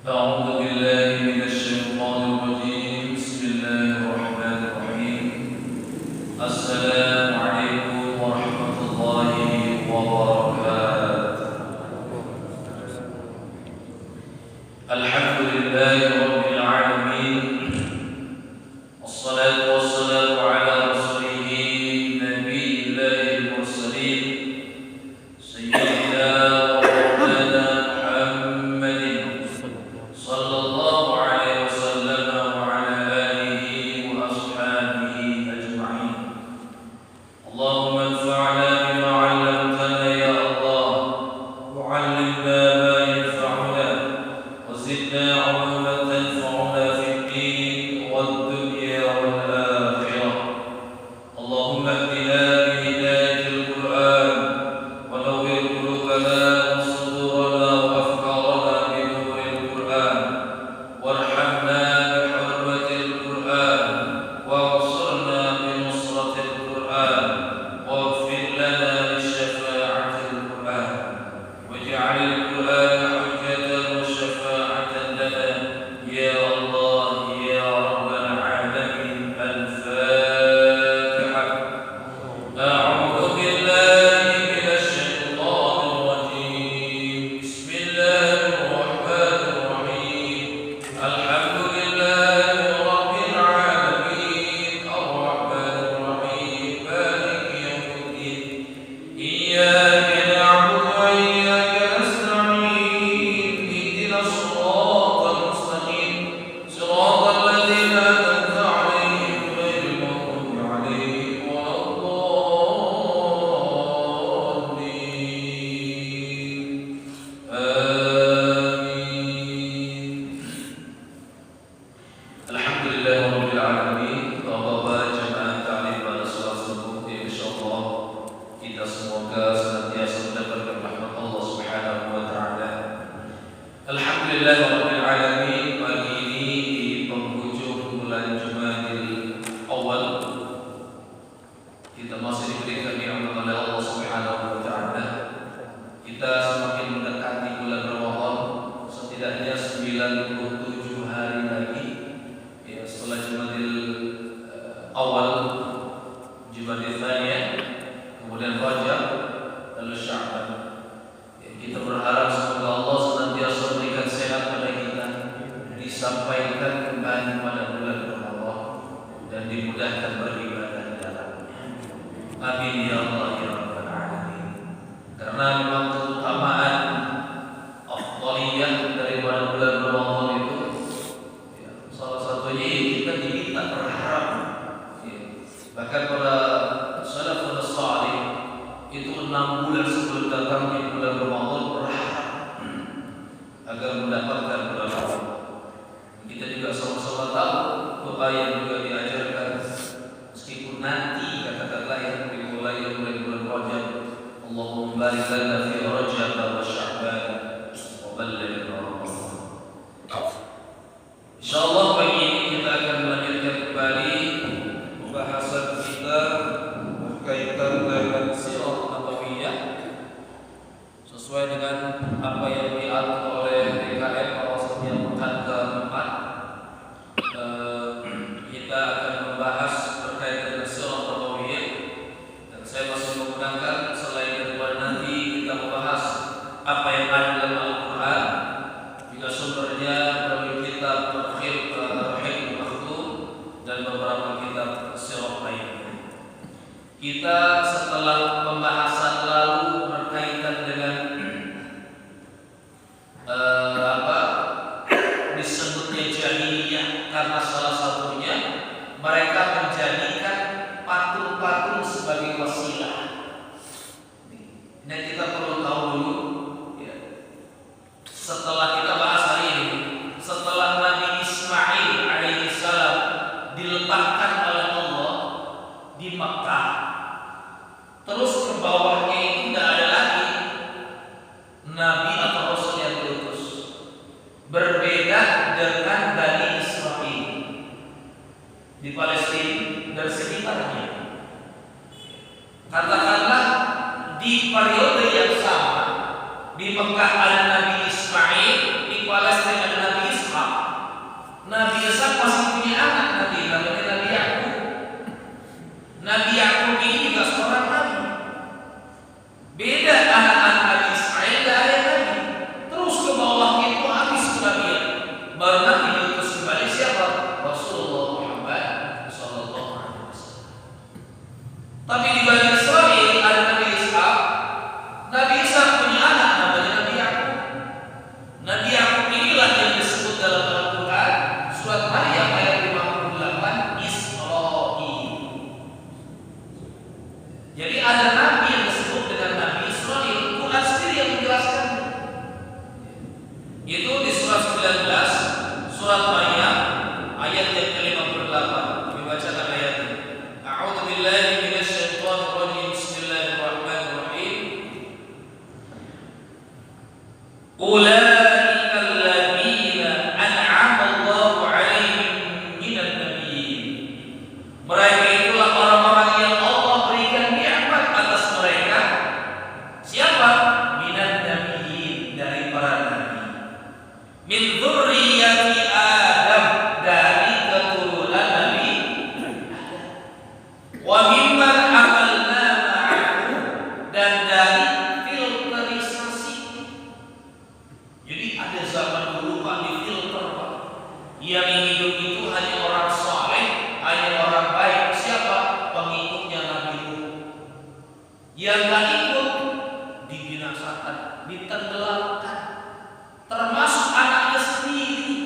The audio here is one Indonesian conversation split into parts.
أعوذ بالله من الشيطان الرجيم. بسم الله الرحمن الرحيم. السلام عليكم ورحمة الله وبركاته. الحمد لله رب العالمين، والصلاة والسلام على رسوله نبي الله المرسلين سيدنا ومولانا محمد صلى الله عليه وسلم وعلى آله وأصحابه أجمعين. اللهم انفعنا بما علمتنا يا الله، وعلمنا ما ينفعنا، وزدنا علما تنفعنا في الدين والدنيا والآخرة. اللهم اهدنا بهداية القرآن، ونور قلوبنا وصدورنا وأفكارنا بنور القرآن، وارحمنا بحرمة القرآن، وانصرنا بنصرة القرآن، واغفر لنا بشفاعة القرآن، واجعل القرآن حجة وشفاعة لنا يا الله يا رب العالمين. الفاتحة. أعوذ بالله من الشيطان الرجيم. بسم الله الرحمن الرحيم. الحمد لله رب العالمين، الرحمن الرحيم، مالك يوم الدين. إياك نعبد وإياك نستعين. اهدنا الصراط المستقيم، صراط الذين أنعمت عليهم غير المغضوب عليهم ولا الضالين. آمين. Alhamdulillah Rabbil Alamin. Bapak-bapak jemaah taklim pada salat subuh, insyaallah kita semoga senantiasa mendapatkan rahmat Allah Subhanahu wa taala. Alhamdulillah Rabbil Alamin. Pagi ini di penghujung bulan Jumadil Awal, kita masih diberikan nikmat oleh Allah Subhanahu wa taala. Kita semakin mendekati bulan Ramadan, setidaknya 97 hari lagi. Ya, setelah Jumadil Awal, Jumadil Tsaniyah, kemudian Rajab, lalu Sya'ban. Ya, kita berharap semoga Allah senantiasa memberikan sehat pada kita, disampaikan kembali pada bulan Ramadan, dan dimudahkan beribadah di dalamnya. Amin ya Allah ya Rabbal Alamin. Karena memang keutamaan afdaliyah daripada bulan Ramadan itu, ya, salah satunya kita diminta berharap. Ya, bahkan para salafun salih itu 6 bulan sebelum datangnya bulan Ramadan berharap agar mendapatkan bulan Ramadan. Kita juga sama-sama tahu doa yang juga diajarkan, meskipun nanti katakanlah yang dimulai dari bulan Rajab, Allahumma barik lana fi Rajab wa Sya'ban wa ballighna Ramadan. Insyaallah pagi ini kita akan melanjutkan kembali pembahasan kita berkaitan dengan sirah nabawiyah sesuai dengan apa yang diatur oleh DKM bahwasanya pekan keempat kita akan membahas terkait dengan sirah nabawiyah, dan saya masih menggunakan selain daripada nanti kita membahas apa yang ada dalam Al-Quran, juga sumbernya dari kitab Rahim Maktum dan beberapa kitab sirah lainnya. Kita setelah pembahasan lalu berkaitan dengan disebutnya jahiliyah, karena salah satunya mereka menjadikan patung-patung sebagai wasilah. Dan kita perlu tahu dulu, ya, setelah kita bahas hari ini, setelah Nabi Ismail alaihissalam diletakkan oleh Allah di Makkah, terus ke bawahnya itu tidak ada lagi Nabi atau Rasul yang diutus. Berbeda dengan Bani Israil di Palestina dan sekitarnya. Katakanlah di periode yang sama, di Mekah ada Nabi Ismail, Nabi Ishak masih punya anak namanya Nabi Yakub. Nabi Yakub ini juga seorang nabi. Beda anak-anak Nabi Ismail dari Nabi. Terus ke bawah itu habis kenabian. Baru Nabi diutus kembali siapa? Rasulullah Muhammad sallallahu alaihi wasallam. Tapi di Bani Israil ada Nabi Ishak. Nabi Ishak punya anak namanya Nabi Yakub. Nabi Yakub inilah yang disebut dalam Al-Quran surat Maryam ayat 58 Israil. Jadi ada nabi yang disebut dengan Nabi Israil. Quran sendiri yang menjelaskan. Itu di surat 19 surat Maryam ayat yang ke-58. Kami bacakan ayatnya. A'udzu billahi minasyaitonir rajim. Bismillahirrahmanirrahim. Ulaika alladziina an'ama Allahu 'alaihim minan nabiyyin. Mereka itulah orang-orang yang Allah berikan nikmat atas mereka. Siapa? Minan nabiyyin, dari para nabi. Min dzurriyyati Adam, dari keturunan Nabi Adam. Wa mimman hamalna ma'ahu, dan dari filterisasi. Jadi ada zaman dulu Pak difilter Pak. Yang hidup itu hanya orang saleh, hanya orang baik. Siapa? Pengikutnya Nabi Nuh. Yang tak ikut dibinasakan, ditenggelamkan. Termasuk anaknya sendiri.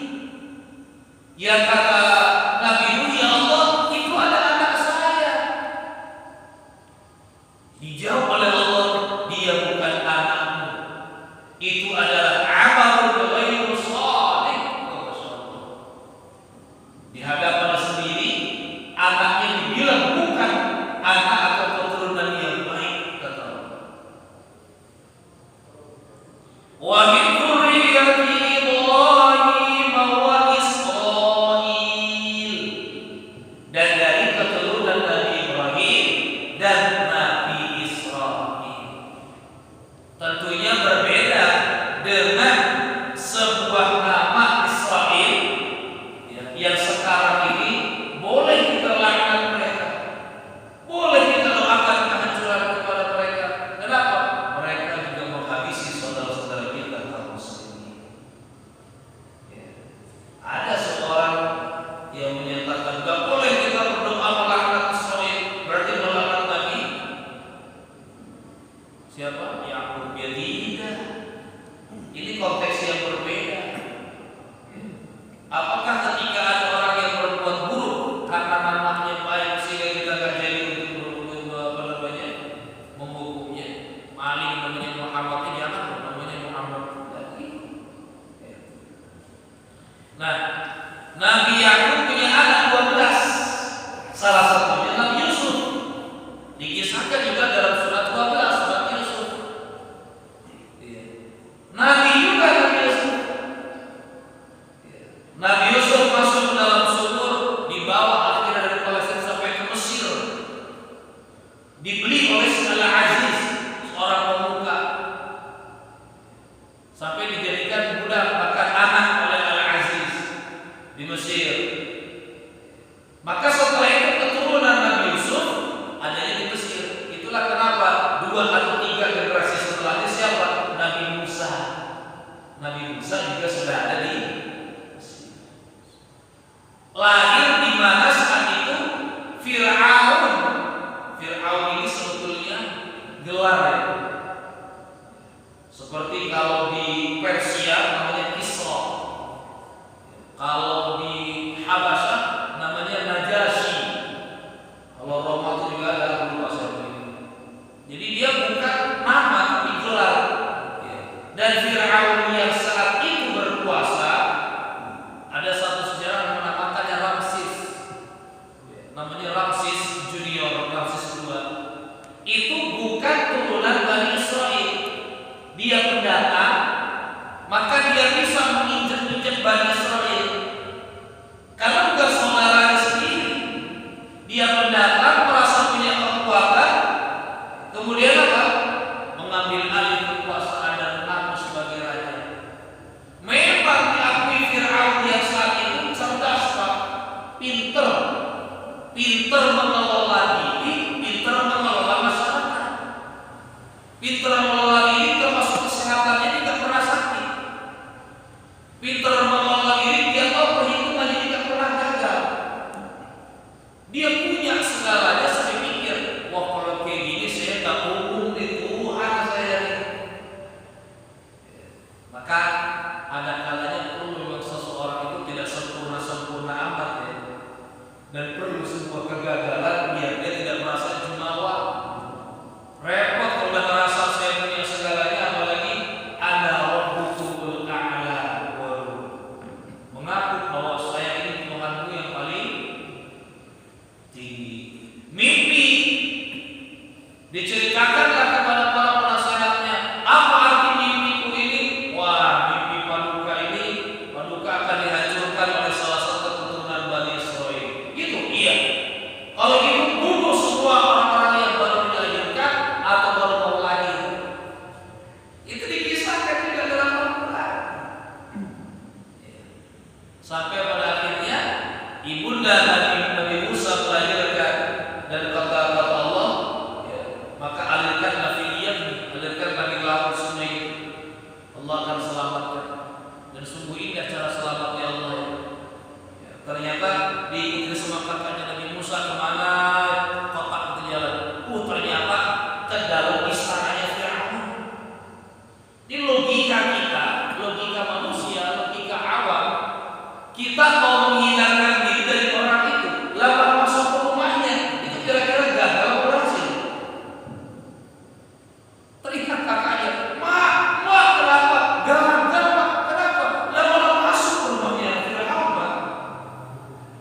Yang kata Nabi Nuh, ya Allah, itu ada anak saya. Dijawab oleh Allah, dia bukan anakmu. Itu adalah amalun ghairu shalih. Di hadapan sendiri, anaknya dibilang bukan anak atau keturunan yang baik, kata Allah. Wa min dzurriyyati Ibrahim wa Israil, dan dari keturunan Nabi Ibrahim dan Nabi Israil. Tentunya berbeda dengan sebuah nama Israel yang sekarang ini boleh kita laknat mereka, boleh kita doakan kehancuran kepada mereka. Kenapa? Mereka juga menghabisi saudara-saudara kita kaum muslimin. Ada seorang yang menyatakan gak boleh kita berdoa melaknat Israel, berarti melaknat Nabi. Siapa? Yakub. Ya tidak. Ini konteks yang berbeda. Apakah ketika ada orang yang berbuat buruk karena namanya baik sehingga kita gak jadi untuk menghukumnya? Maling namanya Muhammad, jangan namanya Muhammad lagi. Nah, Nabi Yakub punya anak 12. Salah satunya Nabi Yusuf. Dikisahkan juga dalam surat 12 surat Yusuf. Nabi juga Nabi Yusuf. Nabi Yusuf masuk dalam sumur, dibawa akhirnya dari Palestina sampai ke Mesir. Dibeli oleh Al-Aziz, seorang pemuka, sampai dijadikan budak bahkan anak oleh Al-Aziz di Mesir. Maka setelah itu keturunan pintar mengelola diri, pintar mengelola masyarakat. Pintar mengelola diri termasuk kesehatannya tidak pernah sakit. Pintar mengelola diri, dia tahu perhitungannya tidak pernah gagal. Dia punya segalanya, saya pikir, wah kalau kayak gini saya tak umum di Tuhan saya. Maka ada kalanya perlu memang seseorang itu tidak sempurna amat ya. Dan perlu sebuah kegagalan biar dia tidak merasa jumawa. Repot kalau udah merasa saya punya segalanya, apalagi ada rabbukumul a'la, mengaku bahwa saya ini Tuhanmu yang paling tinggi. Mimpi diceritakanlah kepada para penasehatnya, apa arti mimpiku ini? Wah, mimpi Paduka ini, Paduka akan dihancurkan oleh salah satu keturunan Bani Israil. Gitu, iya. Kalau gitu bunuh semua orang-orang yang baru dilahirkan atau baru mau lahir. Itu dikisahkan juga dalam Al-Quran. Sampai pada akhirnya ibunda Nabi Musa melahirkan dan kata Allah, ya, maka alirkanlah filiyah, alirkanlah di laut sungai, Allah akan selamatkan. Dan sungguh indah cara selamatnya Allah. Ya, ternyata diikuti semangatnya Nabi Musa kemana kotak itu jalan. Ternyata ke dalam istananya Fir'aun. Ini logika kita, logika manusia, logika awam. Kita mau menghindarkan diri dari orang itu, lalu masuk ke rumahnya, itu kira-kira gagal berhasil. Terikat kakaknya, mak, kenapa? Gagal, mak, kenapa? Lalu masuk ke rumahnya Fir'aun, Pak.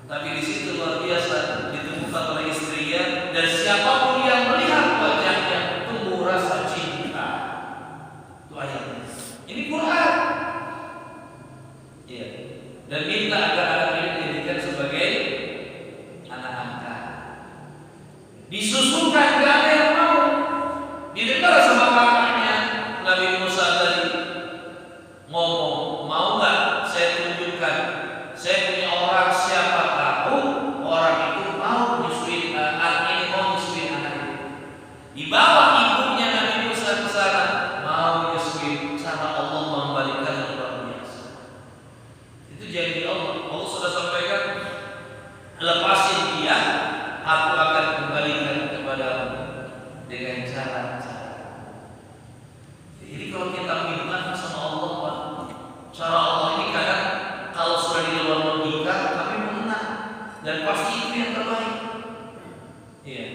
Tapi di situ luar biasa ditemukan oleh istrinya, dan siapapun yang melihat wajahnya tumbuh rasa cinta. Itu ayatnya. Ini Quran. Iya. Dan minta agar anak ini dijadikan sebagai anak angkat. Disusulkan, gak ada yang mau. Didengar sama kakaknya Nabi Musa tadi ngomong, mau gak saya tunjukkan, saya punya orang, siapa tahu orang itu mau nyusuin anak ini, mau nyusuin anak ini. Dibawa ibunya Nabi Musa ke sana, mau nyusuin, cara Allah membalikkan yang luar biasa. Itu janji Allah. Allah sudah sampaikan, lepasin dia, aku akan kembalikan kepadamu dengan cara-cara. Jadi kalau kita minta sama Allah, cara Allah ini kadang kalau sudah di luar logika, tapi mengenal dan pasti itu yang terbaik. Iya.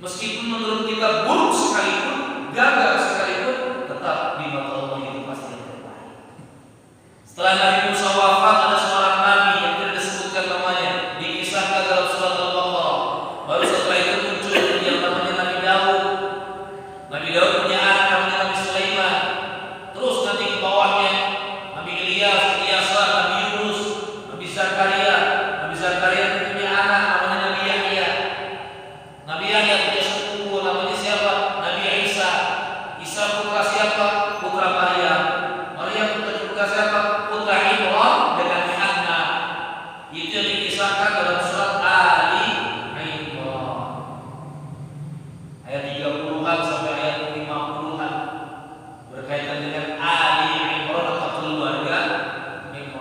Meskipun menurut kita buruk sekalipun, gagal sekalipun, tetap di mata Allah itu pasti yang terbaik. Setelah Nabi Musa wafat, ada seorang nabi yang tidak disebutkan namanya, dikisahkan dalam surat Al-Baqarah. Baru setelah itu muncul yang namanya Nabi Daud. Nabi Daud punya anak namanya Nabi Sulaiman. Terus nanti ke bawahnya Nabi Ilyas, Nabi Yunus, Nabi Zakaria. Nabi Zakaria punya anak namanya Nabi Yahya. Nabi Yahya punya sepupu namanya siapa? Nabi Isa. Isa putra siapa? Putra Maryam. Maryam putra siapa? Putra Imran dengan Hannah. Itu yang dikisahkan dalam surat Ali Imran. Ayat 30-an sampai ayat 50-an berkaitan dengan Ali Imran atau keluarga Imran.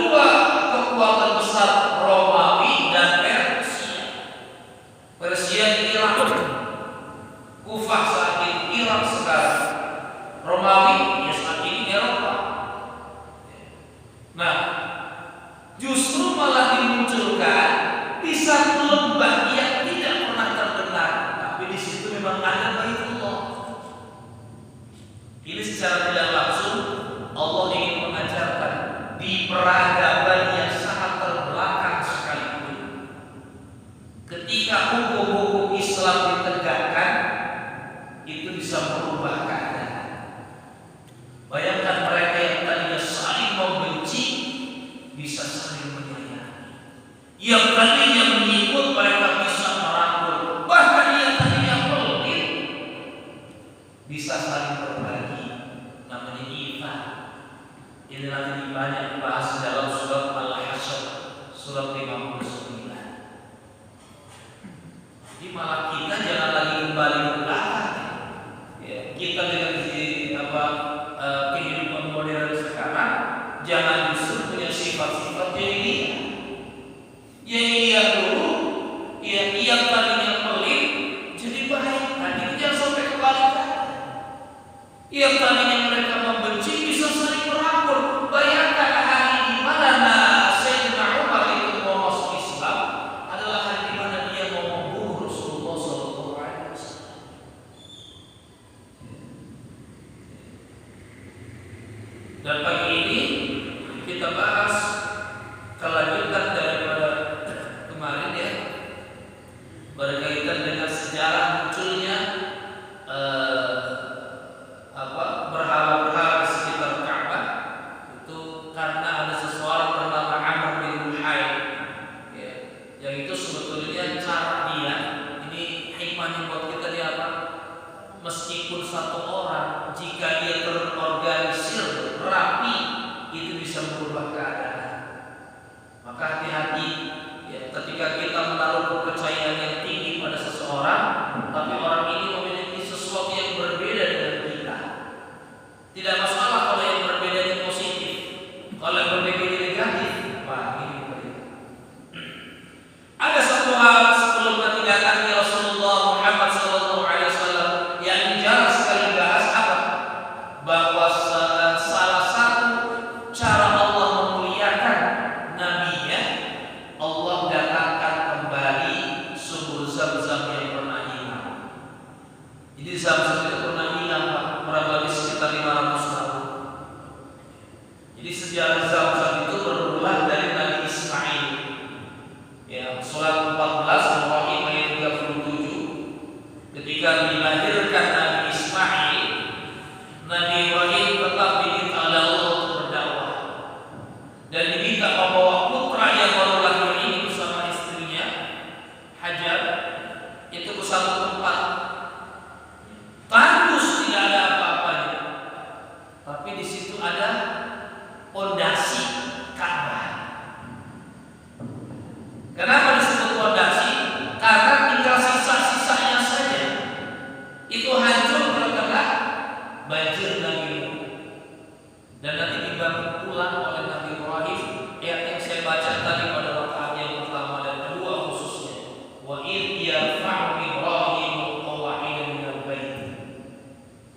dua kekuatan besar, Romawi dan Persia. Persia di Irak, Kufah saat ini, Irak sekarang. Romawi ya saat ini Eropa. Nah, justru malah dimunculkan di satu lembah yang tidak pernah terdengar, tapi di situ memang ada Baitullah. Ini secara tidak langsung Allah ingin mengajarkan di peradaban yang sangat terbelakang sekalipun, ketika hukum-hukum Islam ditegakkan, itu bisa merubah keadaan. Bayangkan mereka yang tadinya saling membenci bisa saling menyayangi. Yang tadinya menyebut mereka bisa merangkul, bahkan yang tadinya pelit bisa saling berbagi. Namanya iman. Ini nanti banyak dibahas dalam surat Al-Hasyr, surat 59. Jadi malah kita jangan lagi kembali ke belakang. Ya, kita dengan kehidupan modern sekarang jangan justru punya sifat-sifat yang dulu yang tadinya pelit jadi baik. Nah, itu jangan sampai kebalikan. Yang tadinya mereka membenci bisa saling merangkul. Bayangkan hari di mana Sayyidina Umar itu mau masuk Islam adalah hari di mana dia mau membunuh Rasulullah SAW. Dan pagi ini kita bahas kelanjutan daripada kemarin ya, berkaitan dengan sejarah munculnya berhala-berhala di sekitar Ka'bah itu karena ada seseorang bernama Amr bin Luhai ya, yang itu sebetulnya cara dia ini hikmahnya buat kita dia apa? Meskipun satu orang jika dia terorganisir rapi itu bisa merubah keadaan. Maka hati-hati ya, ketika kita menaruh kepercayaan yang tinggi pada seseorang, tapi orang ini memiliki sesuatu yang berbeda dengan kita. Tidak masalah kalau yang berbeda ini positif, kalau yang berbeda ini negatif. Wah, ini berbeda. Ada satu hal sebelum Nabi datangnya Rasulullah Muhammad SAW yang jarang sekali dibahas apa? Bahwa salah satu cara Allah memuliakan nabinya, Allah datangkan kembali sumur Zam-Zam yang pernah hilang. Jadi Zam-Zam itu pernah hilang Pak, kurang lebih sekitar 500 tahun. Jadi sejarah Zam-Zam itu bermula dari Nabi Ismail. Ya, surat 14 Ibrahim ayat 37. Ketika dilahirkan Nabi Ismail, Nabi Ibrahim tetap diminta oleh Allah untuk berdakwah dan diminta membawa putra yang baru lahir ini bersama istrinya Hajar itu ke satu tempat tandus, tidak ada apa-apanya, tapi di situ ada pondasi Ka'bah. Kenapa disebut pondasi? Karena tinggal sisa-sisanya saja itu hancur terkena banjir Nabi Nuh. Dan nanti dibangun ulang oleh Nabi Ibrahim. Ayat yang saya baca tadi pada rakaat yang pertama dan kedua khususnya. Wa idh yarfa'u Ibrahim al-qawa'ida minal bait.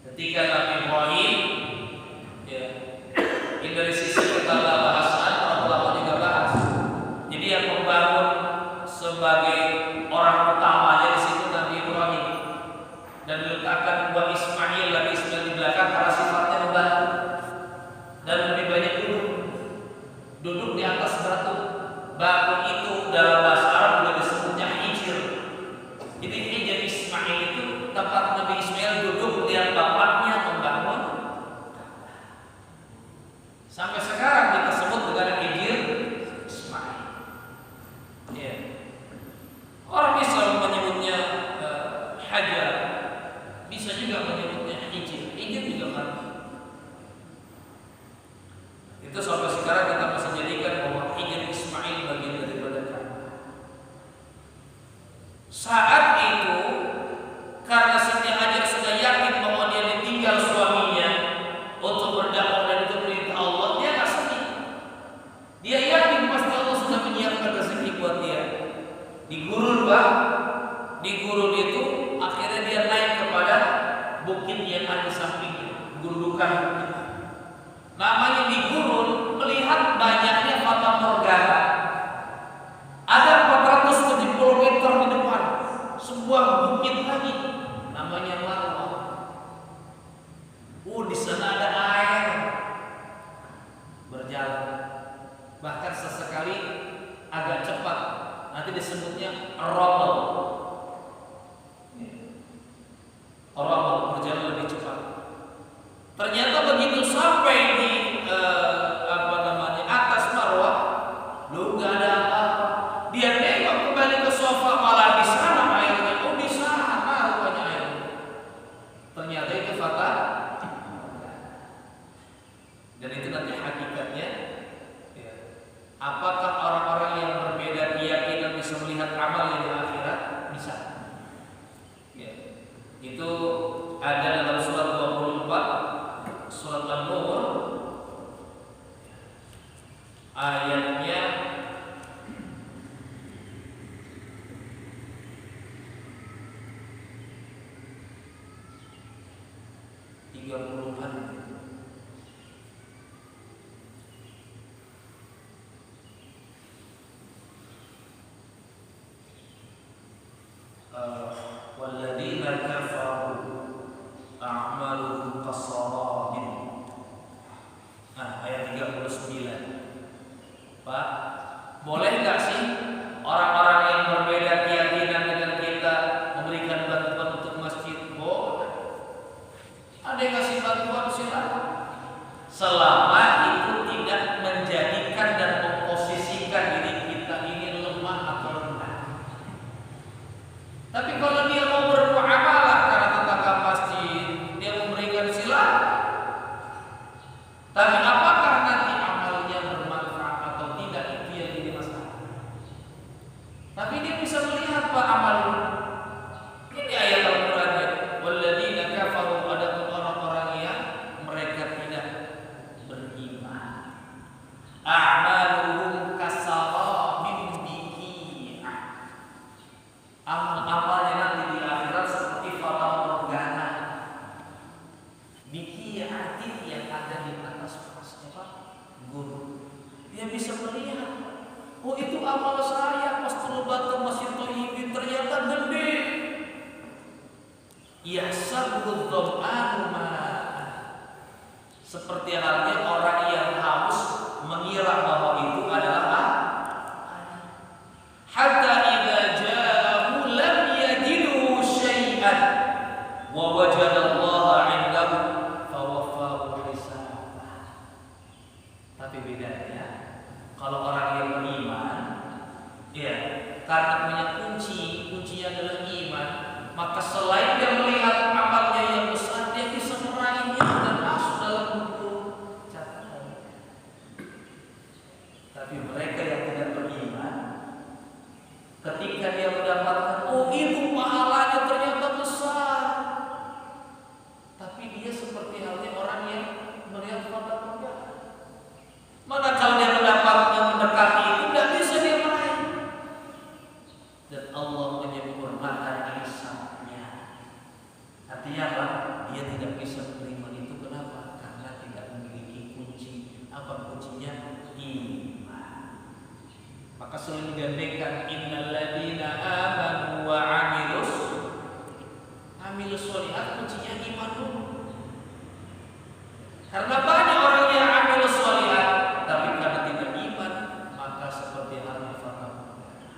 Ketika Nabi Ibrahim ya, ini dari sisi keterbahasaan para ulama juga bahas. Jadi yang membangun sebagai orang utamanya di situ Nabi Ibrahim. Dan diletakkan buat Ismail, Nabi Ismail di belakang karena sifatnya membantu dan lebih banyak duduk di atas batu. Batu itu dalam bahasa Arab juga disebutnya hijr. Jadi hijr Ismail itu tempat Nabi Ismail duduk melihat bapaknya membangun. Sampai sekarang kita sebut dengan hijr Ismail. Ya. Orang Islam menyebutnya Hajar, bisa juga menyebutnya hijr. Hijr juga kan. Itu sampai sekarang kita masih jadikan Di gurun, Pak. Di gurun itu akhirnya dia naik kepada bukit yang ada di sampingnya, gundukan bukit. Namanya di gurun, melihat banyaknya fata morgana. Ada 470 meter di depan, sebuah bukit lagi, namanya Marwah. Di sana ada air berjalan, bahkan sesekali agak cepat. Nanti disebutnya Ramel. Ramel berjalan lebih cepat. Ternyata begitu sampai di atas Marwah, nggak ada apa-apa. Dia nengok kembali ke sofa, malah di sana airnya. Di sana rupanya airnya. Ternyata itu fata. Dan itu nanti hakikatnya, ya. Apakah orang-orang yang berbeda keyakinan bisa melihat amalnya di akhirat? Bisa. Ya. Itu ada dalam surat 24, surat An-Nur, ayatnya 30-an. Walladzina kafaru a'maluhum kasarabin. Ayat 39. Pak, boleh nggak sih orang-orang yang berbeda keyakinan dengan kita memberikan bantuan untuk masjid? Boleh. Ada yang kasih bantuan, silakan. Selama itu tidak menjadikan dan memposisikan diri kita ini lemah atau rendah. Tapi kalau dia mau bermuamalah karena tetangga masjid, dia memberikan silakan. Tapi apakah nanti amalnya bermanfaat atau tidak, itu yang jadi masalah. Tapi dia bisa melihat Pak amalnya. Ini ayat Al-Qur'an, walladzina kafaru, adapun orang-orang yang mereka tidak beriman. A'maluhum kasarabin biqi'ah. Amal-amalnya nanti di akhirat seperti fata morgana. Biqi'atin yang ada di atas gunung. Dia bisa melihat, itu amal saya pas terlebat masih thayyibin, ternyata gede. Yahsabuhu dzam'anu ma'an. Seperti halnya orang yang haus mengira bahwa itu adalah air. Hatta idza ja'ahu lam yajidhu syai'an wa wajadallaha 'indahu fawaffahu hisabah. Tapi bedanya kalau orang yang beriman, ya, karena punya kuncinya adalah iman, maka selain dia melihat amalnya yang besar, dia bisa meraihnya dan masuk dalam buku catatan. Tapi mereka yang tidak beriman, ketika dia mendapatkan, itu pahalanya ternyata besar, tapi dia seperti halnya orang yang melihat fata morgana. Mana kalau dia mendekati itu, tidak bisa dia meraih. Dan Allah menyempurnakan hisabnya. Artinya apa? Dia tidak bisa menerima itu. Kenapa? Karena tidak memiliki kunci. Apa kuncinya? Iman. Maka selalu digandengkan innal ladzina amanu wa amilus sholihat, kuncinya iman dulu. Karena banyak orang yang amilus sholihat tapi karena tidak iman, maka seperti halnya fata morgana.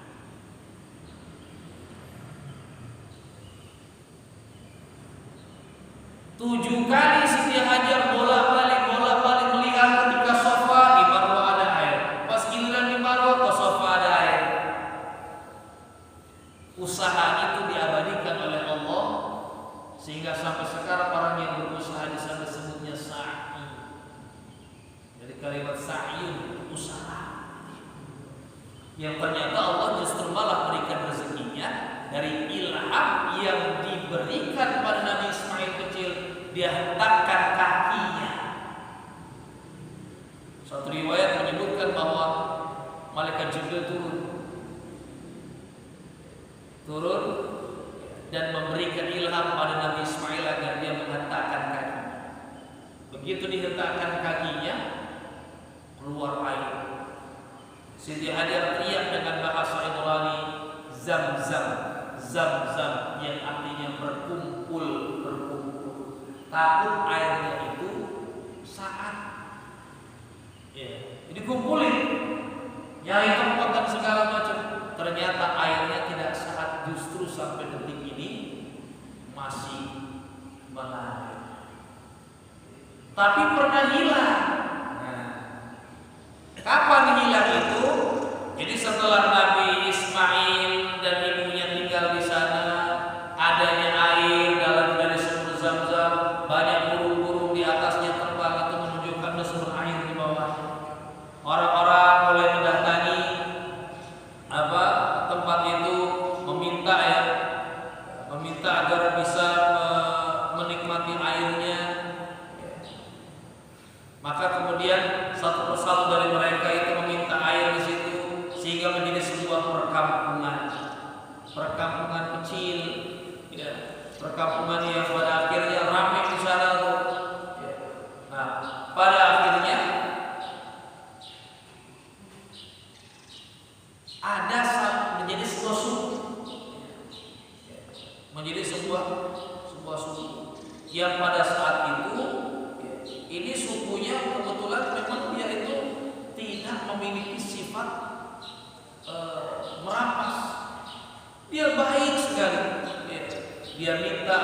7 kali Siti Hajar bolak-balik melihat ketika sofa di Marwah ada air. Pas giliran di Marwah ke sofa ada air. Usaha itu diabadikan oleh Allah sehingga sampai sekarang orang yang berusaha di sana disebutnya sa'i. Dari kalimat sa'yun, usaha. Yang ternyata Allah justru malah berikan rezekinya dari ilham yang diberikan pada Nabi Ismail kecil. Dia hentakkan kakinya. Suatu riwayat menyebutkan bahwa malaikat Jibril turun turun dan memberikan ilham pada Nabi Ismail agar dia menghentakkan kaki. Begitu dihentakkan kakinya, keluar air. Siti Hajar teriak dengan bahasa Ibrani, Zam-zam, Zam-zam, yang artinya berkumpul. Takut airnya itu saat dikumpulin, nyari tempat dan segala macam. Ternyata airnya tidak saat, justru sampai detik ini masih mengalir. Tapi pernah hilang. Kapan hilang itu? Jadi setelah Nabi Ismail dan ibunya tinggal di sana, adanya air dari sumber Zam-zam, banyak burung-burung di atasnya terbang, itu menunjukkan ada sumber air di bawah. Orang-orang mulai mendatangi tempat itu, meminta agar bisa menikmati airnya. Maka kemudian satu persatu dari mereka itu meminta air di situ, sehingga menjadi sebuah perkampungan kecil, ya, perkampungan yang pada akhirnya ramai di sana. Nah, pada akhirnya ada menjadi sebuah suku, yang pada saat itu ini sukunya kebetulan memang dia itu tidak memiliki sifat merampas. Dia baik sekali. Dia minta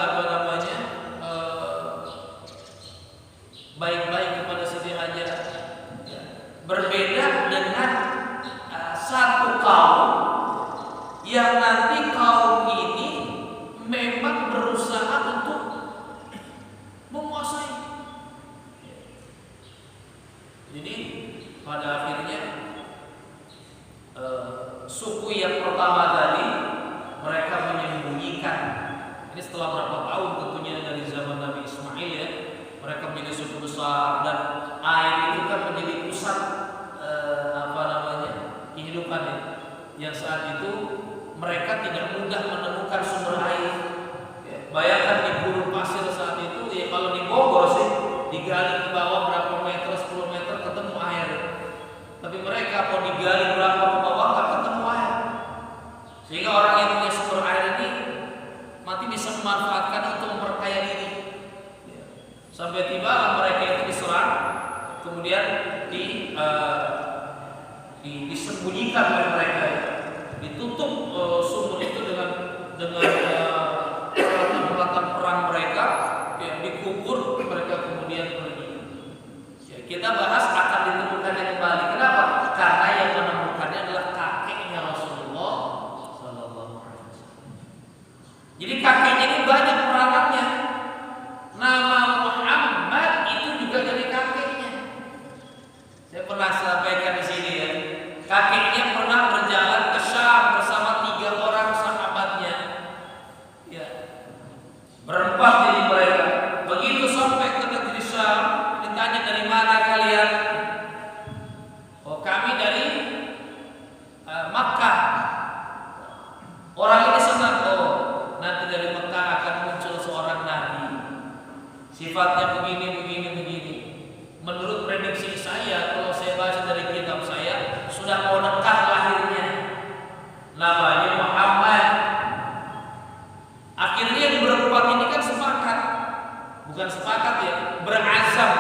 baik-baik kepada Siti Hajar. Berbeda dengan satu kaum yang nanti kaum ini memang berusaha untuk menguasai. Jadi pada akhirnya suku yang pertama tadi mereka menyembunyikan. Ini setelah berapa tahun tentunya dari zaman Nabi Ismail, ya, mereka menjadi suku besar dan air itu kan menjadi pusat kehidupannya. Yang saat itu mereka tidak mudah menemukan sumber air. Bayangkan di gurun pasir saat itu, ya, kalau di Bogor sih digali ke bawah berapa meter, 10 meter ketemu air. Tapi mereka mau digali berapa ke bawah nggak ketemu air. Sehingga orang yang punya sumber air ini mati bisa memanfaatkan untuk memperkaya diri. Sampai tiba mereka itu diserang, kemudian disembunyikan oleh mereka, ditutup sumber itu dengan peralatan perang mereka, ya, dikubur, mereka kemudian pergi. Ya, kita bahas akan ditemukannya kembali. Kenapa? Karena yang menemukannya adalah kakeknya Rasulullah Sallallahu Alaihi Wasallam. Jadi kakeknya ini banyak peranannya. Nama Muhammad itu juga dari kakeknya. Saya pernah sampaikan di sini, ya. Kakeknya pernah berjalan ke Syam bersama 3 orang sahabatnya. Ya. Berempat jadi mereka. Begitu sampai ke negeri Syam, ditanya dari mana kalian? Oh, kami dari Makkah. Orang ini senang, oh, nanti dari Makkah akan muncul seorang nabi. Sifatnya begini. Menurut prediksi saya, kalau saya baca dari kitab saya, sudah mau dekat lahirnya. Namanya Muhammad. Akhirnya yang berempat ini kan sepakat, bukan sepakat, ya, berazam,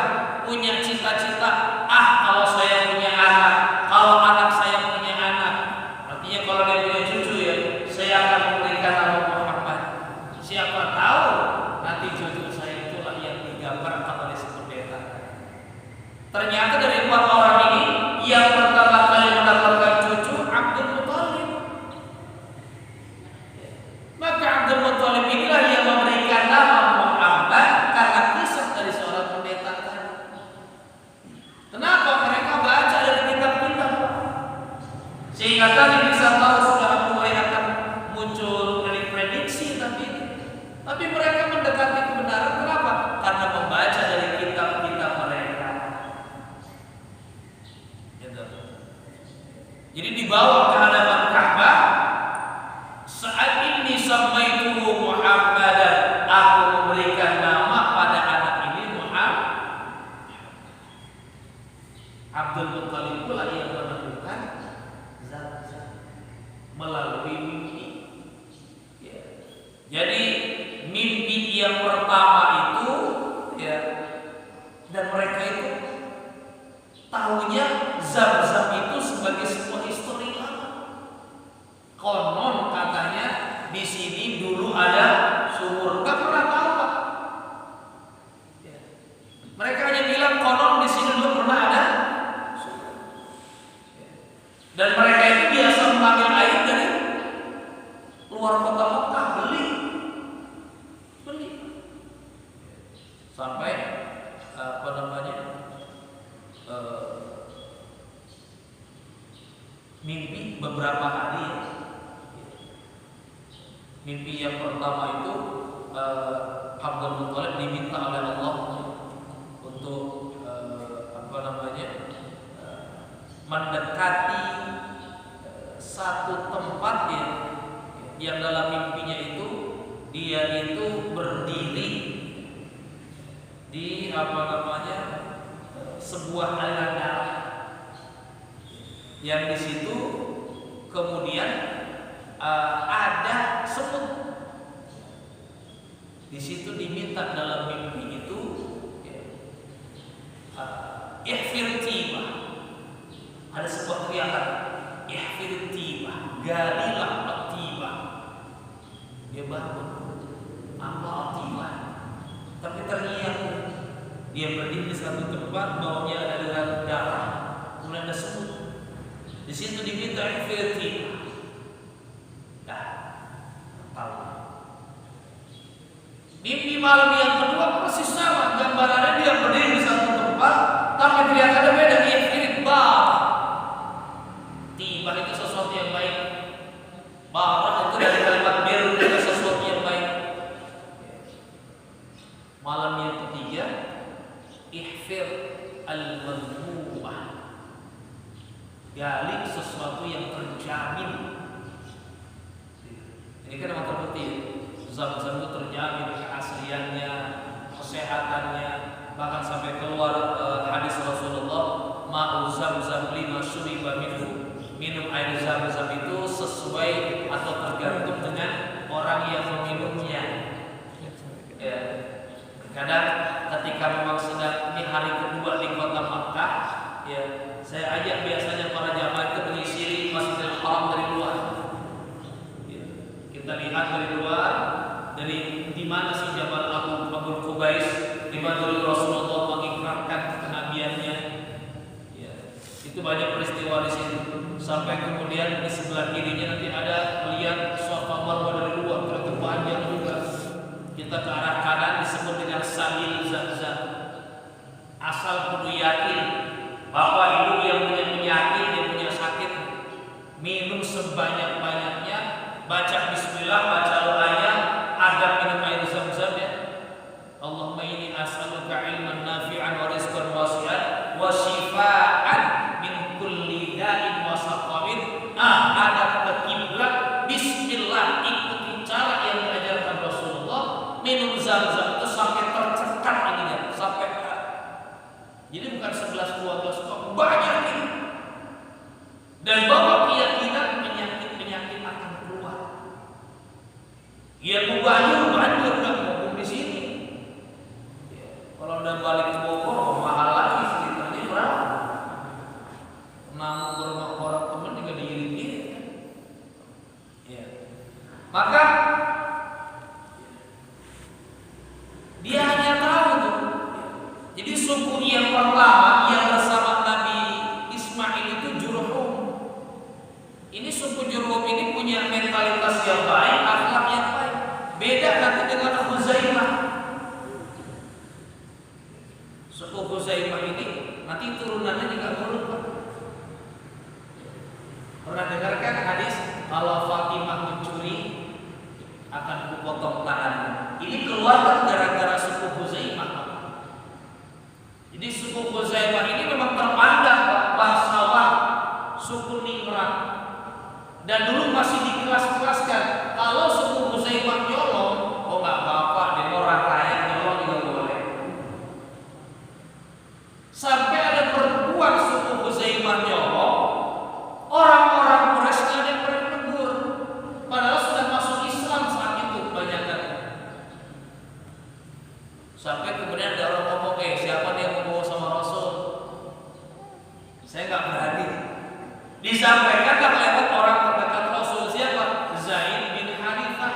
punya cita-cita. Kalau saya punya anak, kalau anak saya punya anak, artinya kalau dia punya cucu, ya, saya akan memberikan nama Muhammad. Siapa tahu nanti cucu saya itulah yang digambarkan oleh si pendeta. Ternyata dari 4 orang ini yang pertama kali mendapatkan cucu Abdul Muthalib. Maka Abdul Muthalib inilah yang memberikan nama Muhammad karena kisah dari seorang pendeta tadi. Kenapa? Mereka baca dari kitab-kitab, sehingga tadi bisa tahu sudah mulai akan muncul prediksi tapi mereka mendekati kebenaran. Kenapa? Karena membaca dari kitab-kitab mereka. Jadi dibawa ke hadapan Ka'bah. Saat ini Dan mereka itu biasa mengambil air dari luar kota Mekah, beli. Sampai mimpi beberapa hari. Mimpi yang pertama itu Abdul Muthalib diminta oleh Allah untuk mendekati satu tempat yang dalam mimpinya itu dia itu berdiri di sebuah aliran darah yang di situ kemudian ada semut. Di situ diminta dalam mimpi itu ihfir tibah. Ada sebuah teriakan ihfir tibah, galilah tibah. Dia bangun, apa tibah? Tapi teriak. Dia berdiri di satu tempat, bawahnya ada aliran darah, kemudian ada semut. Di situ diminta ihfir tibah. Mimpi malam yang kedua persis sama, gambarannya dia berdiri di satu tempat, tapi kelihatannya beda. Ihfir bar. Tiba itu sesuatu yang baik. Barah itu dari kalimat bir, itu sesuatu yang baik. Malam yang ketiga, ihfir al-madhmumah. Gali sesuatu yang terjamin. Ini kan yang terbukti. Zam-zam itu terjamin keasliannya, kesehatannya, bahkan sampai keluar hadis Rasulullah, ma'u zam-zam lima syuriba minhu. Minum air zam-zam itu sesuai atau tergantung dengan orang yang meminumnya. Ya. Kadang ketika memang sedang ini hari kedua di kota Makkah, ya, saya ajak biasanya para jamaah itu menyisiri Masjidil Haram dari luar. Ya. Kita lihat dari luar, dari di mana sih Jabal Abu Qubais, di mana dulu Rasulullah mengikrarkan kenabiannya. Ya, itu banyak peristiwa di situ. Sampai kemudian di sebelah kirinya nanti ada melihat Safa Marwah dari luar, terlalu panjang juga. Kita ke arah kanan disebut dengan Sabil Zamzam. Asal kudu yakin bahwa ibu yang punya penyakit, yang punya sakit, minum sebanyak-banyaknya, baca bismillah, baca doanya, adab minum air zam-zam ya. Allahumma inni as'aluka ilman nafi'an wa rizqan wasi'an wa shifaan min kulli da'in wa saqamin. Adab ke kiblat, bismillah, ikuti cara yang diajarkan Rasulullah. Minum zam-zam itu sampai tercekat ininya, sampai jadi bukan 11-12 kok, banyak ini. Dan bawa keyakinan penyakit-penyakit akan keluar. Ya banjir udah ngomong di sini. Ya, kalau udah balik ke Bogor mahal lagi sekitarnya berapa? Namun rumah orang temen juga diirit-irit. Ya. Maka dia hanya tahu tuh. Jadi suku yang pertama yang bersama Nabi Ismail itu Jurhum. Ini suku Jurhum ini punya mentalitas yang baik, akhlak yang baik. Beda nanti dengan Khuzaimah. Suku Khuzaimah ini nanti turunannya juga buruk. Pernah dengarkan hadis kalau Fatimah mencuri akan kupotong tangannya. Ini keluar gara-gara suku Khuzaimah. Jadi suku Khuzaimah ini memang terpandang bangsawan suku Nimrod. Dan dulu masih dikelas-kelaskan. Kalau suku Khuzaimah nyolong, oh nggak apa-apa, dia orang kaya nyolong juga boleh. Sampai ada perempuan suku Khuzaimah nyolong, orang-orang Quraisy nggak ada yang pernah menegur. Padahal sudah masuk Islam saat itu kebanyakan. Sampai kemudian ada orang ngomong, siapa dia yang mau sama Rasul? Saya nggak berani. Disampaikan lewat orang terdekat Rasul, siapa? Zaid bin Harithah,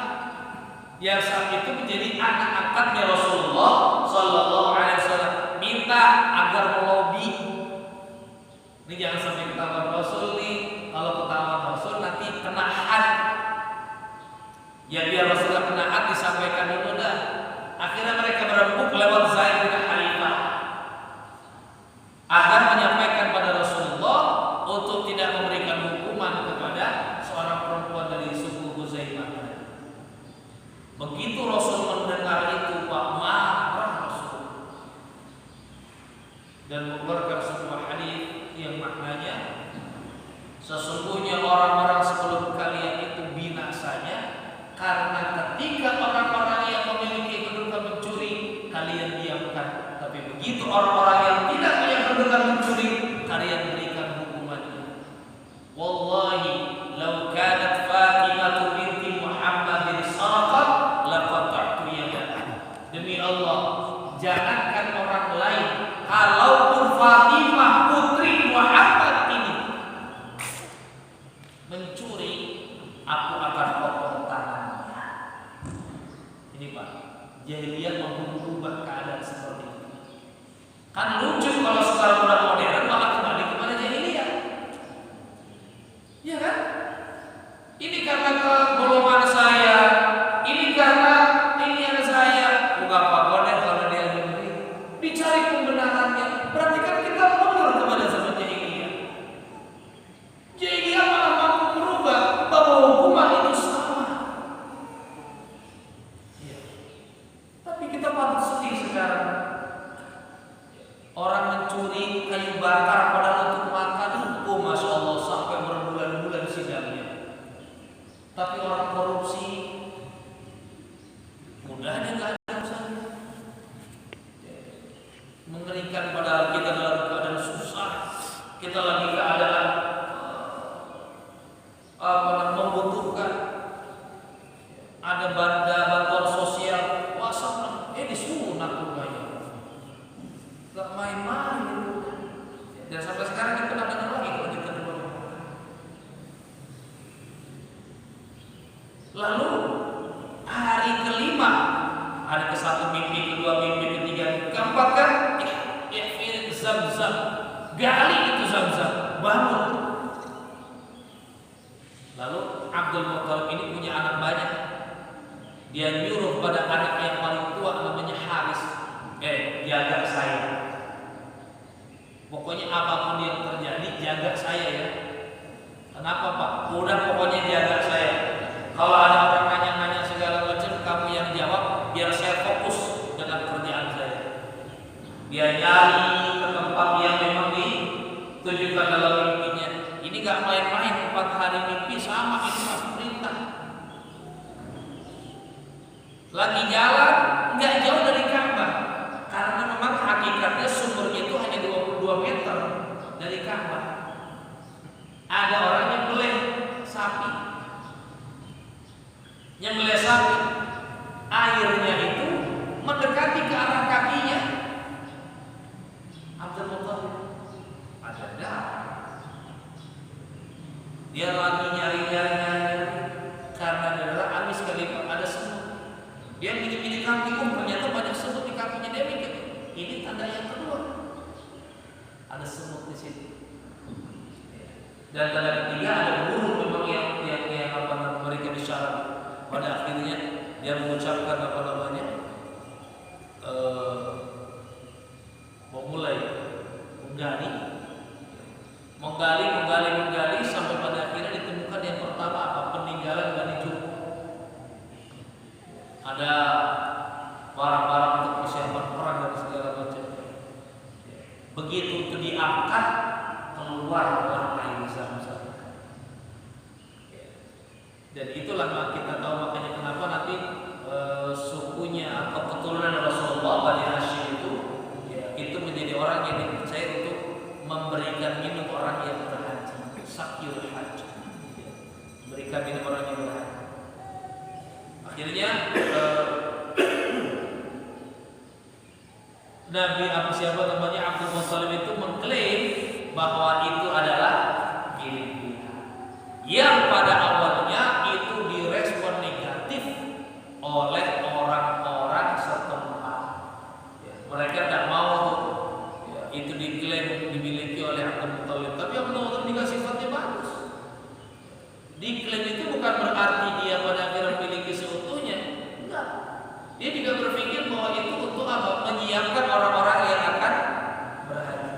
yang saat itu menjadi anak angkatnya Rasulullah Sallallahu Alaihi Wasallam, minta agar melobi. Ini jangan sampai ketahuan Rasul nih. Sesungguhnya orang-orang sebelum kalian itu binasanya karena ketika orang-orang yang memiliki kedudukan mencuri, kalian diamkan. Tapi begitu orang-orang yang tidak punya kedudukan mencuri, kalian berikan hukumannya. Wallahi, law kanat Fatimah binti Muhammadin sarqat laqata'tu yadaha. Demi Allah, jangankan orang lain, kalaupun Fatimah putri Muhammad ini mencuri, aku akan potong tangannya. Ini Pak, jahiliyah mampu merubah keadaan seperti itu. Kan lucu kalau sekarang udah modern malah kembali kepada jahiliyah. Ya kan? Ini karena kegolongan saya, ini karena ini ada saya. Enggak apa-apa kalau dia memberi. Dicari pembenarannya. Berarti kan kita mundur kepada zaman jahiliyah. Jahiliyah malah mampu merubah bahwa hukuman itu sama. Ya. Tapi kita patut sedih sekarang. Orang mencuri kayu bakar padahal untuk makan, masya Allah sampai berbulan-bulan sidangnya. Tapi orang korupsi mudahnya nggak ada urusannya. Mengerikan padahal kita dalam keadaan susah, kita lagi keadaan membutuhkan. Ada bantuan sosial, wah disuruh narkobanya. Gak main-main itu. Dan sampai sekarang kita pernah dengar lagi kalau kita dengar. Lalu hari kelima, hari ke-1 mimpi, kedua mimpi, ketiga, keempat kan ihfir Zam-Zam, gali itu Zam-Zam, bangun. Lalu Abdul Muttalib ini punya anak banyak. Dia nyuruh pada anak yang paling tua namanya Haris, jaga saya. Pokoknya apapun yang terjadi jaga saya ya. Kenapa Pak? Udah pokoknya jaga saya. Kalau ada orang nanya-nanya segala macam, kamu yang jawab biar saya fokus dengan kerjaan saya. Dia nyari ke tempat yang memang ditujukan dalam mimpinya. Ini gak main-main, 4 hari mimpi sama ini masih perintah. Lagi jalan nggak jauh dari Ka'bah, karena memang hakikatnya sumbernya itu hanya 22 meter dari Ka'bah. Ada orang yang nyembelih sapi, airnya itu mendekati ke arah kakinya Abdul Muttalib. Ada darah. Dia lagi nyari karena darah amis kali ada semut. Dia milih kaki, ternyata banyak semut di kakinya. Dia mikir ini tanda yang kedua, ada semut di situ. Dan tanda ketiga ada burung memang yang memberikan isyarat. Pada akhirnya dia mengucapkan memulai menggali sampai pada akhirnya ditemukan yang pertama apa? Peninggalan Bani Juhum. Ada barang-barang untuk persiapan perang dan segala macam. Begitu itu diangkat, keluarlah air Zam-Zam. Dan itulah kita tahu makanya kenapa nanti sukunya atau keturunan Rasulullah Bani Hashim itu menjadi orang yang dipercaya untuk memberikan minum orang yang berhaji, sakyul haji, memberikan minum orang yang berhaji. Akhirnya Nabi Abdul Muttalib itu mengklaim bahwa itu adalah milik dia, yang pada awalnya itu direspon negatif oleh orang-orang setempat. Mereka tidak mau itu diklaim dimiliki oleh Abdul Muttalib, tapi Abdul Muttalib dikasih sifatnya bagus. Diklaim itu bukan berarti dia pada akhirnya memiliki seutuhnya. Enggak. Dia juga berpikir bahwa itu untuk apa? Menyiapkan orang-orang yang akan berhaji.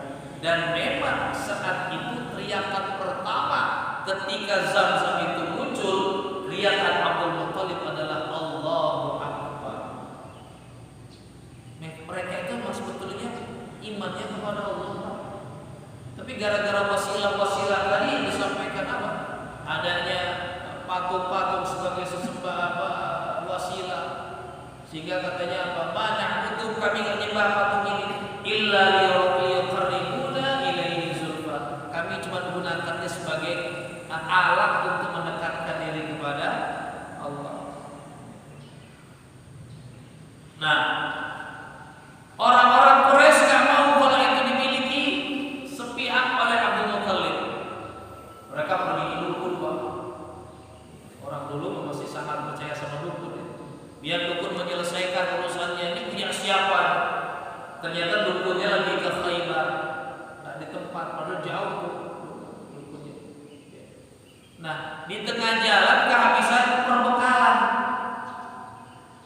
Dan memang saat itu teriakan pertama ketika Zam-Zam itu muncul, teriakan Abdul Muttalib adalah Allahu Akbar. Mereka itu sebetulnya imannya kepada Allah. Tapi gara-gara wasilah-wasilah tadi yang disampaikan Sehingga katanya apa? Mana butuh kami menyembah patung ini illa liyuqarribuna ilaihi zulfa. Kami cuma menggunakannya sebagai alat untuk mendekatkan diri kepada Allah. Nah, orang-orang Quraisy gak mau kalau itu dimiliki sepihak oleh Abdul Muthalib. Mereka pergi ke dukun, Pak. Orang dulu masih sangat percaya sama dukun. Biar dukun menyelesaikan urusannya. Ini punya siapa? Ternyata dukunnya lagi ke Khaybar, nggak di tempat, padahal jauh dukunnya. Nah, di tengah jalan kehabisan perbekalan.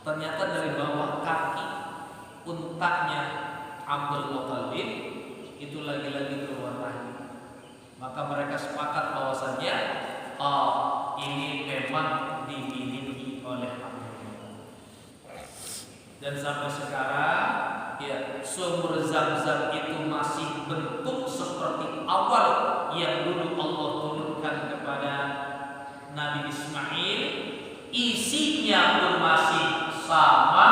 Ternyata dari bawah kaki untanya Abdul Muthalib itu lagi-lagi keluar lagi. Maka mereka sepakat bahwasannya ini memang dimiliki oleh Abdul Muthalib. Dan sampai sekarang ya, sumber Zam-Zam itu masih bentuk seperti awal yang dulu Allah turunkan kepada Nabi Ismail. Isinya pun masih sama,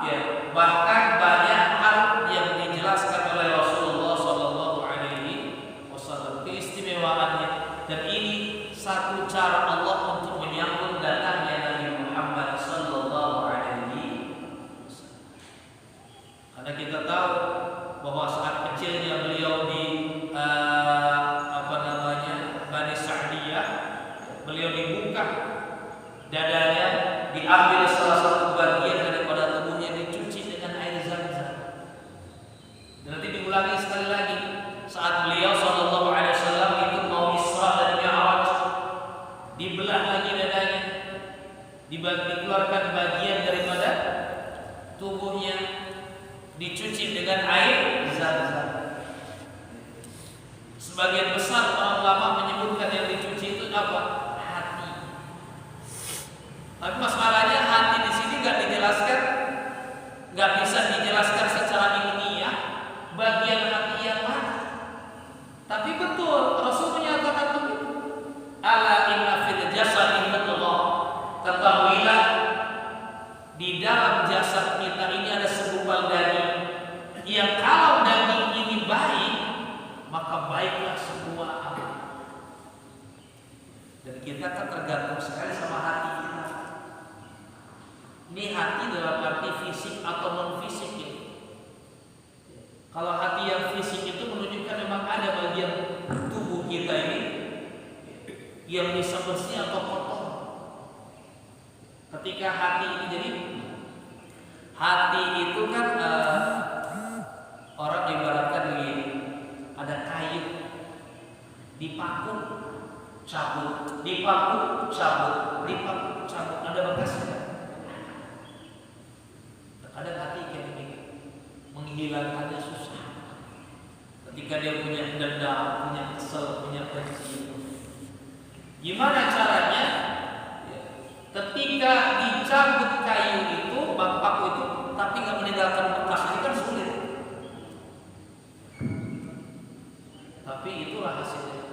ya, bahkan banyak hal yang dijelaskan oleh Rasulullah Shallallahu Alaihi Wasallam keistimewaannya. Dan ini satu cara Allah untuk menyambut datangnya Nabi Muhammad Shallallahu Alaihi Wasallam. Karena kita tahu bahwa saat kecilnya beliau di Bani Sa'diyah, beliau dibuka dadanya, diambil salah satu bagian daripada tubuhnya, dicuci dengan air Zam-Zam. Dan nanti diulangi sekali lagi saat beliau Shallallahu Alaihi Wasallam itu mau Isra dan Mi'raj, dibelah lagi dadanya, dikeluarkan bagian daripada tubuhnya, dicuci dengan air Zam-Zam. Sebagian besar orang ulama menyebutkan yang dicuci itu apa? Hati. Tapi masalahnya hati di sini nggak dijelaskan, nggak bisa dijelaskan secara ilmiah bagian hati yang mana. Tapi betul Rasul menyatakan begitu. Ala inna fil jasadi mudghah. Ketahuilah di dalam jasad kita ini ada segumpal daging yang kalau daging ini baik, maka baiklah semua amal. Dan kita kan tergantung sekali sama hati kita. Ini hati dalam arti fisik atau non fisik ya. Kalau hati yang fisik itu menunjukkan memang ada bagian tubuh kita ini yang bisa bersih atau kotor. Ketika hati ini jadi hati itu kan orang ibaratkan begini, ada kayu dipaku cabut, dipaku cabut, dipaku cabut, ada bekasnya. Terkadang hati kayak begini, menghilangkannya susah. Ketika dia punya dendam, punya kesel, punya benci, gimana caranya? Ketika dicabut kayu itu, paku itu, tapi nggak meninggalkan bekas, ini kan sulit. Tapi itulah hasilnya.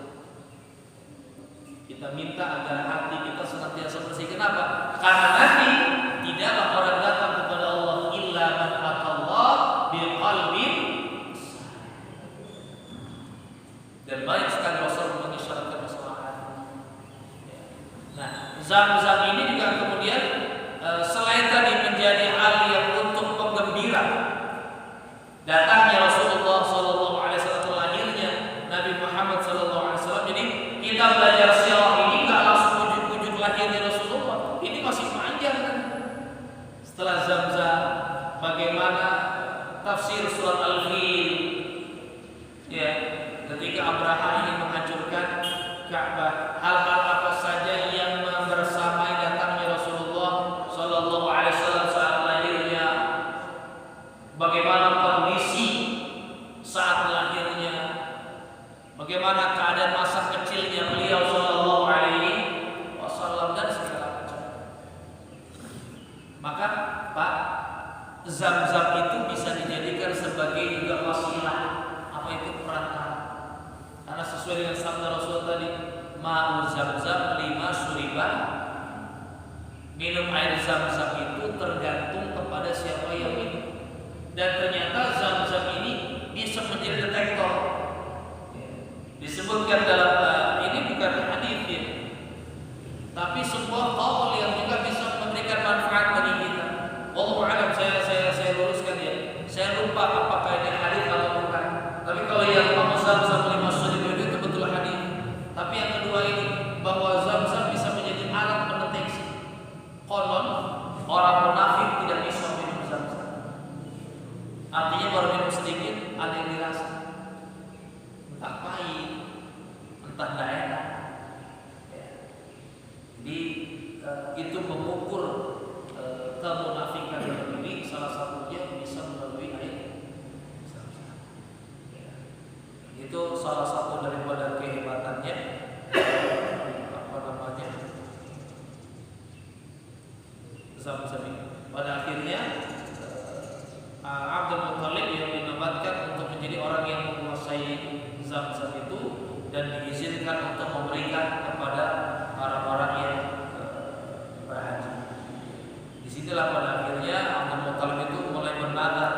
Kita minta agar hati kita senantiasa bersih. Kenapa? Karena nanti tidaklah orang datang kepada Allah illa man atallah biqalbin. Dan banyak sekali Rasul mengisyaratkan masalah hati. Nah, Zam-Zam ini juga kemudian selain tadi menjadi hal yang untuk penggembira datangnya Rasulullah Sallallahu Alaihi Wasallam, lahirnya Nabi Muhammad Sallallahu Alaihi Wasallam. Jadi kita belajar sirah ini nggak langsung wujud lahirnya Rasulullah. Ini masih panjang kan? Setelah Zam-Zam, bagaimana tafsir surat Al-Fil? Ya, ketika Abraha ingin menghancurkan Ka'bah, hal-hal apa saja yang membersamai datangnya Rasulullah Sallallahu Alaihi Wasallam saat lahirnya? Bagaimana kondisi saat lahirnya? Bagaimana keadaan masa kecilnya beliau Sallallahu Alaihi Wasallam dan segala macam. Maka Pak, Zam-Zam itu bisa dijadikan sebagai juga wasilah, apa itu perantara. Karena sesuai dengan sabda Rasul tadi, ma'u Zam-Zam lima syuriban. Minum air Zam-Zam itu tergantung kepada kepada siapa yang minum. Dan ternyata zam-zam ini bisa menjadi detektor. Disebutkan dalam ini bukan hadis ya, tapi sebuah qaul yang juga bisa memberikan manfaat bagi kita. Wallahu a'lam, saya luruskan ya. Saya lupa apakah ini hadis atau bukan. Tapi kalau yang zam-zam 5 ribu itu betul hadis. Tapi yang kedua ini bahwa zam-zam bisa menjadi alat pendeteksi. Konon orang munafik tidak bisa minum zam-zam. Artinya baru minum sedikit ada yang dirasa entah pahit, entah tidak enak. Jadi itu mengukur kemunafikan diri. Salah satunya bisa melalui air zam-zam. Itu salah satu daripada kehebatannya. Apa namanya? Zam-zam ini. Pada akhirnya Abdul Muttalib yang dinobatkan untuk menjadi orang yang menguasai zam-zam itu dan diizinkan untuk memberikan kepada orang-orang yang berhaji. Disinilah pada akhirnya Abdul Muttalib itu mulai bernazar.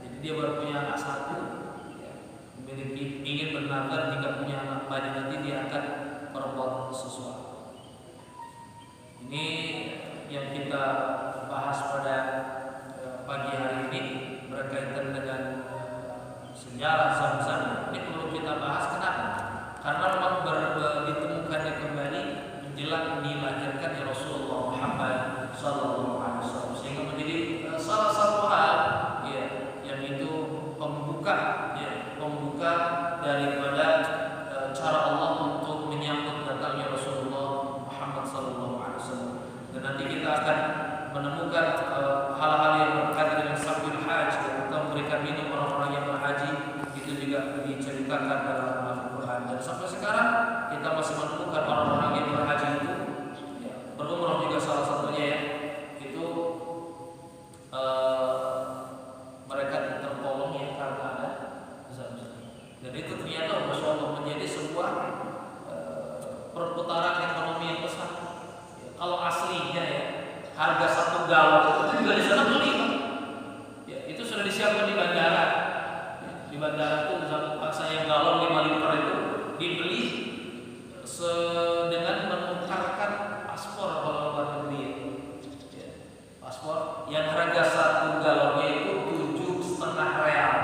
Jadi dia baru punya anak satu, ingin bernazar jika punya anak banyak nanti dia akan berbuat sesuatu. Ini yang kita bahas pada pagi hari ini berkaitan dengan sejarah zam-zam. Ini perlu kita bahas. Kenapa? Karena memang ditemukannya kembali menjelang dilahirkannya Rasulullah Muhammad SAW, sehingga menjadi salah satu hal ya, yang itu pembuka daripada cara Allah untuk menyambut datangnya Rasulullah Muhammad SAW. Dan nanti kita akan menemukan hal-hal yang berkaitan dengan sabil haji atau memberikan minum orang-orang yang berhaji, itu juga diceritakan dalam Al-Quran. Dan sampai sekarang kita masih menemukan orang-orang yang berhaji itu ya, berumrah juga salah satunya ya, itu mereka tertolong ya karena ada zam-zam. Dan itu ternyata Masya Allah menjadi sebuah perputaran ekonomi yang besar. Kalau aslinya ya harga 1 galon itu juga di sana beli, ya, itu sudah disiapkan di bandara. Ya, di bandara itu saya galon 5 liter itu dibeli dengan menukarkan paspor kalau luar negeri. Ya, paspor yang harga 1 galonnya itu 7,5 real.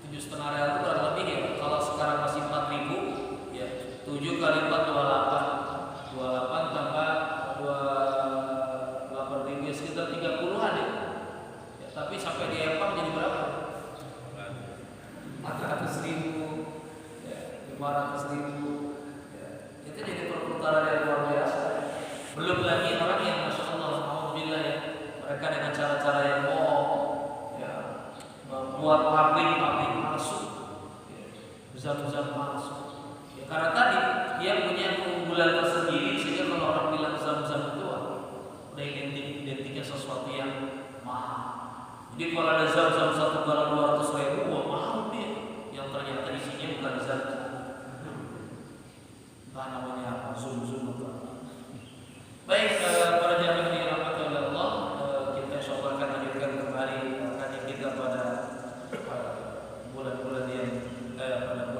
7,5 real itu kurang lebih ya. Kalau sekarang masih 4.000, ya 7 kali 4 28 tambah 28.000 sekitar 30-an ya. Ya. Tapi sampai di Eropa jadi berapa? 400.000, ya, 500.000. Ya. Itu jadi perputaran yang luar biasa. Belum lagi orang yang Masya Allah, alhamdulillah ya, mereka dengan cara-cara yang bohong, ya, membuat pabrik masuk, ya, zam-zam masuk. Ya, karena tadi dia punya keunggulan tersendiri sehingga kalau orang bilang zam-zam itu udah identiknya sesuatu yang mahal. Jadi kalau ada zam-zam 1 galon 200.000, wah mahal dia. Yang ternyata isinya bukan zam-zam. Entah namanya apa, zoom atau apa. Baik, para jamaah yang dirahmati oleh Allah, kita insyaallah akan lanjutkan kembali kajian kita pada bulan-bulan yang akan datang.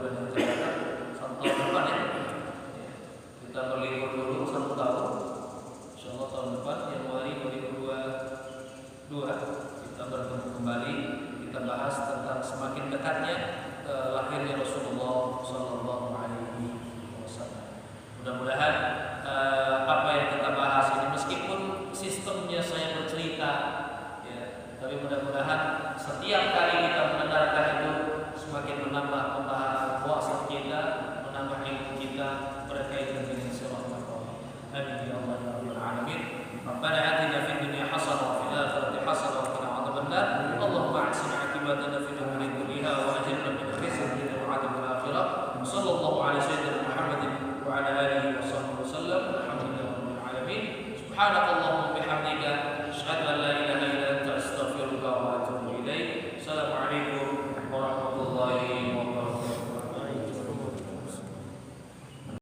Tahun depan ya. Kita berlibur dulu 1 tahun. Insyaallah tahun depan Januari 2022 kita bertemu kembali. Kita bahas tentang semakin dekatnya lahirnya Rasulullah sallallahu alaihi wasallam. Mudah-mudahan apa yang kita bahas ini meskipun sistemnya saya bercerita ya, tapi mudah-mudahan setiap kali kita mendengarkan itu semakin menambah pembahasan puasa kita, menambah ilmu kita berkaitan dengan sirah Rasulullah. Amin ya Allah ya rabbal alamin. Rabbana atina fid dunya hasanah wa fil akhirati hasanah wa qina adzabannar. Allahumma ahsin 'aqibatana fid umuri kulliha wa ajirna min khizyi dunya wa 'adzabil akhirah. Sallallahu alaihi sayyidina Muhammadin wa ala alihi wa sahbihi wasallam. Alhamdulillahirabbil alamin. Subhanakallahumma